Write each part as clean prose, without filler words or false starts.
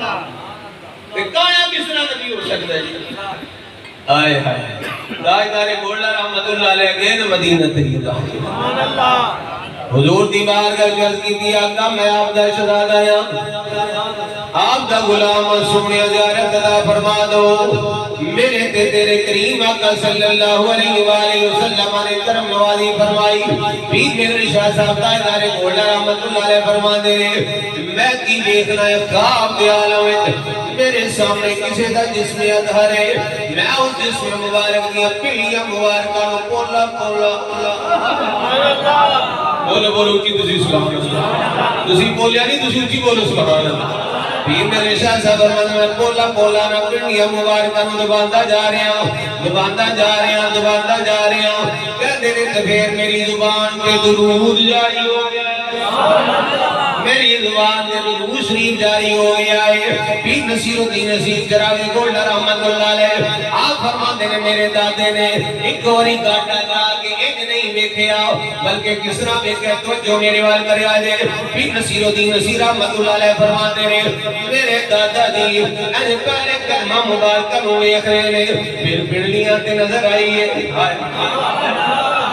کہاں کس طرح نبی ہو سکتا ہے جی؟ آئے ہائے تاجدار گولڑا رحمت اللہ علیہ گئے مدینہ طیبہ حضور دی بارگاہ عرض کی تھی آقا میں آپ دا شہزادہ آپ دا غلام سنیا زیارت ادا فرما دو میرے تے تیرے کریم آقا صلی اللہ علیہ وآلہ وسلم نے کرم نوازی فرمائی پیر میرے شاہ صاحب تاجدار گولڑا رحمت اللہ علیہ فرما دے میں کی دیکھنا ہے خواب دے عالم میرے سامنے کسی دا جسم ادھر ہے میں اس جسم مبارک دیا پلیاں مبارکہ نو پولا پولا بولو بولو اچھی تسی سبحان اللہ تسی بولیا نہیں تسی اچھی بولو سبحان اللہ پیر میرے شاہ صاحب فرماتے ہیں پولا پولا نہ پنڈیا مبارکہ نو دباندہ جا رہے ہیں دباندہ جا رہے ہیں دباندہ جا رہے ہیں کہتے ہیں تو پھر میری زبان پہ درود جاری ہو گیا میری زبان پہ درود شریف جاری ہو گیا ہے پیر نصیر الدین نصیر جراوی گولڑا رحمت اللہ علیہ آپ فرماتے ہیں میرے دادے نے ایک گوری کاٹا جا کے ایک نہیں دیکھے آؤ بلکہ کس طرح دیکھے تو جو میرے وال کرے آجے پیر نصیر الدین نصیر رحمت اللہ علیہ فرماتے ہیں میرے دادا جی ایسے پہلے کلمہ مبارکہ ہوئے اخرے پھر پڑلیاں تے نظر آئی ہے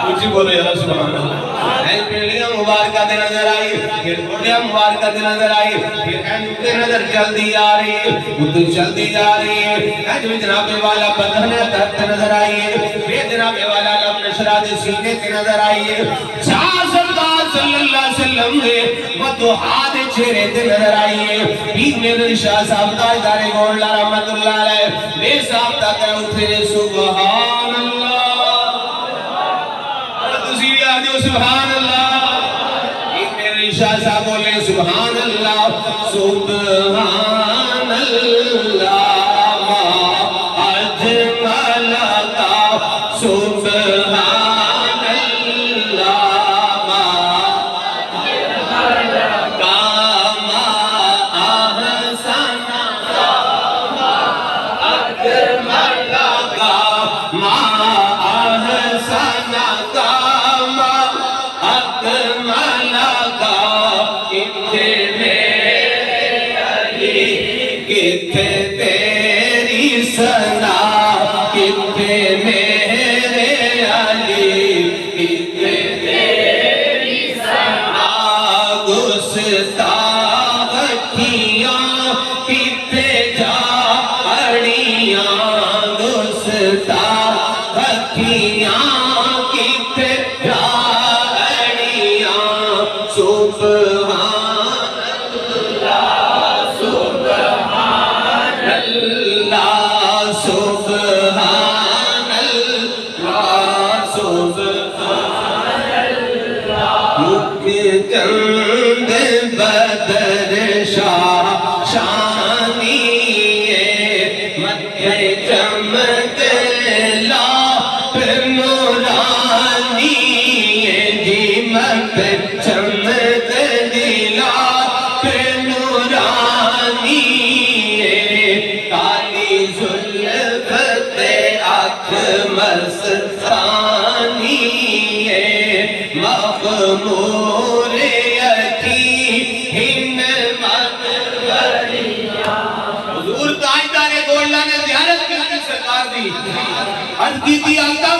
کچھ بولے یا سبحان اللہ ایسے پڑلیاں مبارکہ تے نظر آئی پھر پڑلیاں مبارکہ تے نظر آئی پھر ایسے نظر چل دی آ رہی ہے ادھر چل دی جا رہی ہے ایسے جناب والا بدن درد نظر آئی ہے پھر جناب والا لب نشرات سینے تے نظر آئی ہے شاہ سردار صلی اللہ علیہ وسلم نے ودوحات چہرے تے نظر آئی ہے پیر میرے شاہ صاحب تاجدار گولڑا رحمت اللہ علیہ بے صاحب تاکہ اٹھے سبحان اللہ تسی بھی آجو سبحان اللہ پیر میرے شاہ صاحب بولے سبحان اللہ سبحان اللہ ما اجمل کا سبحان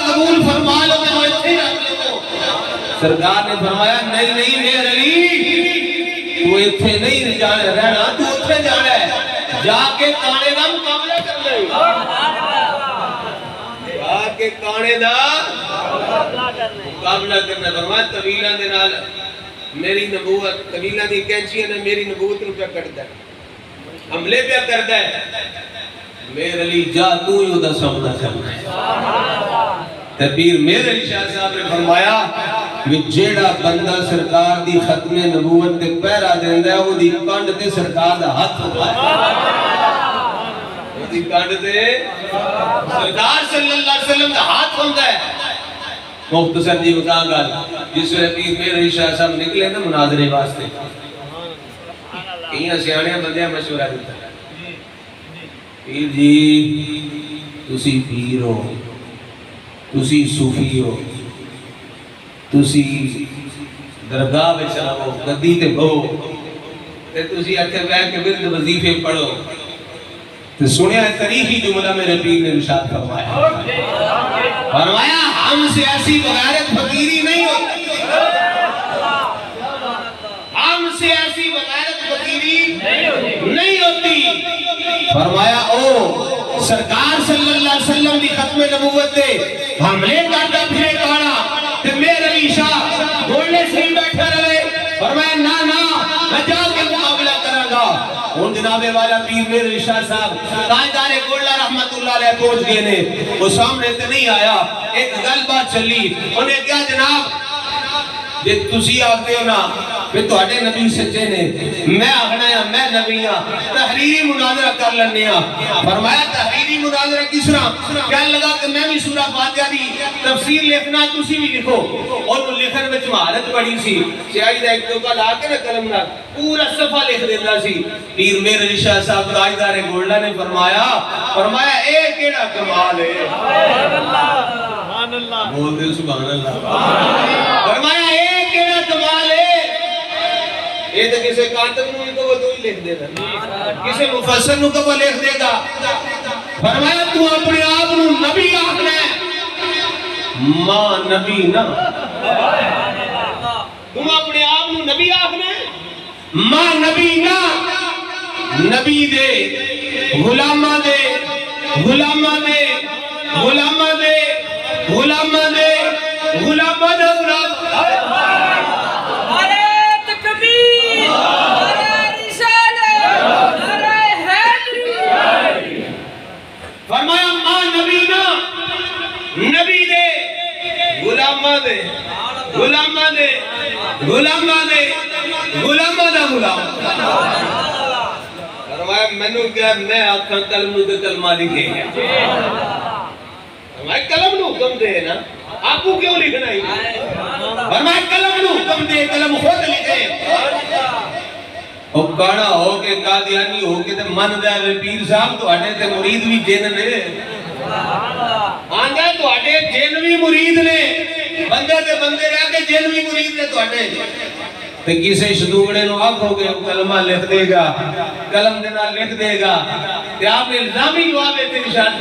قبول فرما لو میں اتھے رکھ لو سرکار نے فرمایا نہیں نہیں میرے علی تو اتھے نہیں رہنا تو اتھے جانا ہے جا کے کانے دا مقابلہ کر لے جا کے کانے دا مقابلہ کرنا فرمایا طویلہ دے نال میری نبوت طویلہ دی کینچیاں نے میری نبوت نو پہ کٹدا ہے حملے پہ کردا ہے میرے علی جا تو ہی دا سامنا کرنا ہے تبیر میرے علی شاہ صاحب نے فرمایا کہ جیڑا بندہ سرکار دی ختم نبوت تے پہرا دیندا ہے او دی کنڈ تے سرکار دا ہاتھ ہوندا ہے او دی کنڈ تے سرکار صلی اللہ علیہ وسلم دا ہاتھ ہوندا ہے مختصر جی بتا گل جس ویلے پیر میرے علی شاہ صاحب نکلے نا مناظرے واسطے کئی سیانے بندے مشورہ دیتا ہے پیر جی تسی پیر ہو تسی صوفی ہو تسی درگاہ بچ آؤ گدی تے بہو تے تسی اٹھے بیٹھ کے ورد وظیفے پڑھو تو سنیا تاریخی جملہ میرے پیر نے ارشاد فرمایا ہم سے ایسی بغیرت فقیری نہیں ہوتی، ہم سے ایسی بغیرت فقیری نہیں ہوتی۔ فرمایا او سرکار صلی اللہ علیہ وسلم دی ختم نبوت دے حملے کرتا پھرے کانا تے میرے علی شاہ گولنے سے ہی بیٹھا رہے۔ فرمایا نا میں جا کے مقابلہ کرا گا۔ ان جناب والا پیر میرے علی شاہ صاحب تاجدار گولڈا رحمت اللہ علیہ پہنچ گئے نے، وہ سامنے تے نہیں آیا، ایک گل بات چلی، انہیں کیا جناب جے تسی آگتے ہو نا کہ تواڈے نبی سچے نے، میں آگنا ہے میں نبی ہاں، تحریری مناظرہ کر لنے ہاں۔ فرمایا تحریری مناظرہ کس طرح؟ کہنے لگا کہ میں بھی سورہ فاتحہ دی تفسیر لکھنا تسی بھی لکھو، اور وہ لکھن وچ مہارت بڑی سی، سیاہی دا ایک ٹوکا لا کے نہ قلم نال پورا صفحہ لکھ دیندا سی۔ پیر میر علی شاہ صاحب تاجدار گولڈا نے فرمایا اے کیڑا کمال ہے، سبحان اللہ بول دے سبحان اللہ۔ فرمایا اے کیڑا کمال ہے، یہ تو کسے کاتب نو کو وہ تو ہی لکھ دے گا، کسے مفسر نو کو وہ لکھ دے گا۔ فرمایا تو اپنے آپ نو نبی آخنا ہے، ماں نبی نہ، تم اپنے آپ نو نبی آخنا ہے، ماں نبی نہ، نبی دے غلامہ دے غلامہ دے غلامہ دے غلامہ دے غلامہ دے غلامہ فرمایا ماں نبی نا، نبی دے غلامہ دے غلامہ دے غلامہ دے غلامہ دا غلام۔ فرمایا منو کیا میں آکھاں کلم نو دے کلمہ لکھے ہیں، فرمایا کلم نو حکم دے نا، آپ کو کیوں لکھنا ہی؟ فرمایا کلم نو حکم دے، کلم خود لکھے۔ او کانا ہو کے قادیانی ہو کے تے من دے پیر صاحب تو اٹھے تے مرید بھی جن نے، آنگا تو اٹھے جن بھی مرید نے، بندے تے بندے رہ کے جن بھی مرید نے تو اٹھے تے کسے شدوگڑے نو آگ ہو گئے کلمہ لکھ دے گا، کلم دینا لکھ دے گا تے آپ نے الزامی جواب دیتے ارشاد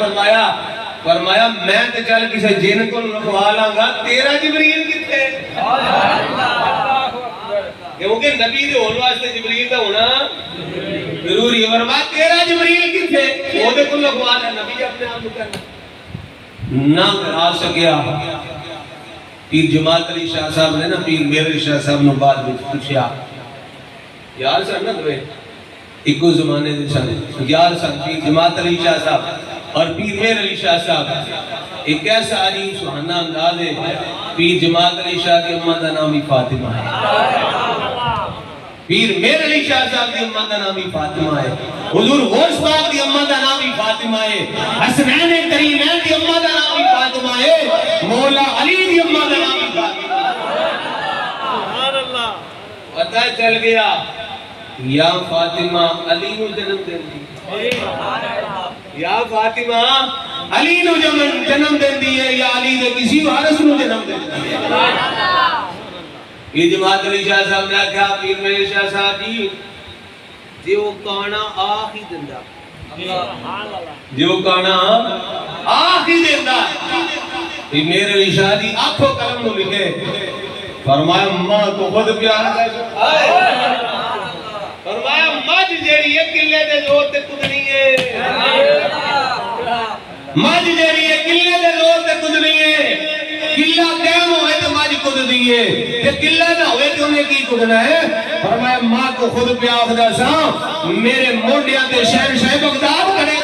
فرمایا میں تے چل کسے جن کو لکھوا لاں گا، تیرا جبریل کتے؟ کیونکہ نبی دے ہون واسطے جبریل دا ہونا ضروری ہے۔ فرمایا تیرا جبریل کتے؟ وہ دے کو لکھوا لا، نبی اپنے آپ کو کرنا نہ کرا سکیا۔ پیر جماعت علی شاہ صاحب نے نا پیر میر علی شاہ صاحب نے بعد میں پوچھیا یار سن نہ دوئے ایکو زمانے دے سن یار سن پیر جماعت علی شاہ صاحب اور پیر میر علی شاہ صاحب، ایک ایسا علی سبحانہ انداز ہے۔ پیر جماعت علی شاہ کی امہ دا نام ہی فاطمہ ہے، پیر میر علی شاہ صاحب کی امہ دا نام ہی فاطمہ ہے، حضور غوث پاک کی امہ دا نام ہی فاطمہ ہے، حسنین کریمین کی امہ دا نام ہی فاطمہ ہے، مولا علی کی امہ دا نام ہی فاطمہ ہے۔ پتہ چل گیا یا فاطمہ علی نو جنم دین دی، یا فاطمہ علی نو جنم دین دی ہے، یا علی دے کسی وارث نو جنم دین دی ہے۔ یہ جماعت علی شاہ صاحب نے کہا پیر میرے شاہ صاحب جی جو کانا آخی دندہ، جو کانا آخی دندہ، پیر میرے علی شاہ جی آنکھوں قلم نو لکھے۔ فرمایا ماں تو خود پیارا ہے، فرمایا مجھ جیڑی ہے قلعے دے زور تے کدنی ہے، مجھ جیڑی ہے قلعے دے زور تے کدنی ہے، قلعہ قائم ہوئے تو مجھ کد دیئے، کہ قلعہ نہ ہوئے تو انہیں کی کدنا ہے۔ فرمایا ماں کو خود پہ آخدہ سا میرے موڈیاں تے شہنشاہ بغداد کھڑے،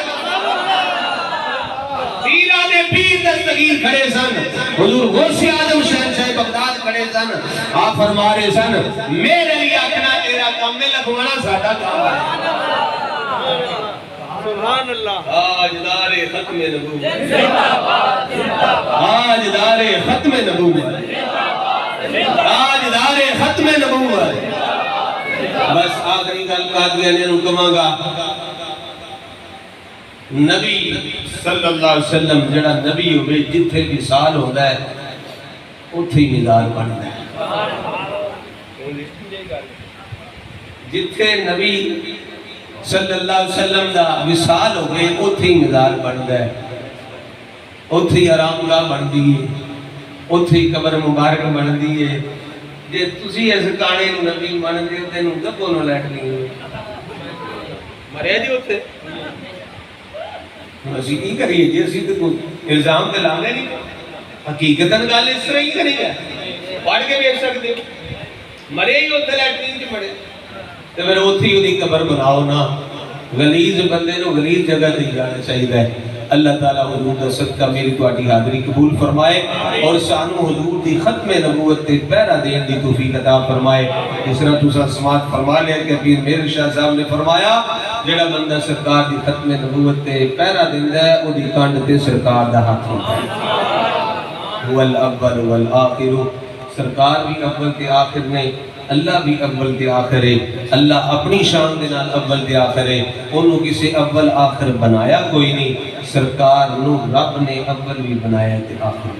پیرہ دے پیر دستگیر کھڑے سن، حضور غوث اعظم شہنشاہ بغداد کھڑے سن۔ آپ فرما رہے سن میرے لیے اپنا تیرا کام میں لکھوانا ساڈا کام ہے۔ سبحان اللہ۔ آج دار ختم نبوت، آج دار ختم نبوت، آج دار ختم نبوت۔ بس آخری گل قادیانی نو کہاں گا، نبی صلی اللہ علیہ وسلم جڑا نبی ہوئے جتھے بھی سال ہوتا ہے اتھے ہی مزار بنتا ہے، جتھے نبی صلی اللہ علیہ وسلم دا وصال ہو گئے اتھے ہی مزار بنتا ہے، اتھے ہی آرام گاہ بنتی ہے، اتھے ہی قبر مبارک بنتی ہے۔ جے تسی اس کانے نو نبی مانتے ہو تینوں گبوں نو لیٹ نہیں مرے جی اتھے اسی کی کریے جی، اسی تو کوئی الزام تے لانے نہیں، حقیقتاً گل اس طرح ہی کریں گے، پڑھ کے دیکھ سکتے ہو مرے ہی اتھے لیٹرین چ مرے تو پھر اتھے ہی دی قبر بناؤ نا۔ غلیظ بندے نو غلیظ جگہ تے جانا چاہیے۔ اللہ تعالیٰ حضور دا صدقہ میری تواڈی حاضری قبول فرمائے اور سانو حضور دی ختم نبوت تے پہرا دین دی توفیق عطا فرمائے۔ جس طرح تساں سماعت فرما لیا کہ پیر مہر شاہ صاحب نے فرمایا جڑا بندہ سرکار دی ختم نبوت تے پہرا دیندا ہے او دی کنڈ تے سرکار دا ہاتھ ہوندا ہے۔ هو الاول والآخر، سرکار بھی اول تے آخر نے، اللہ بھی اول تے آخر ہے۔ اللہ اپنی شان دے نال اول تے آخر ہے، انہوں کسے اول آخر بنایا کوئی نہیں، سرکار نو رب نے اول بھی بنایا تے آخر۔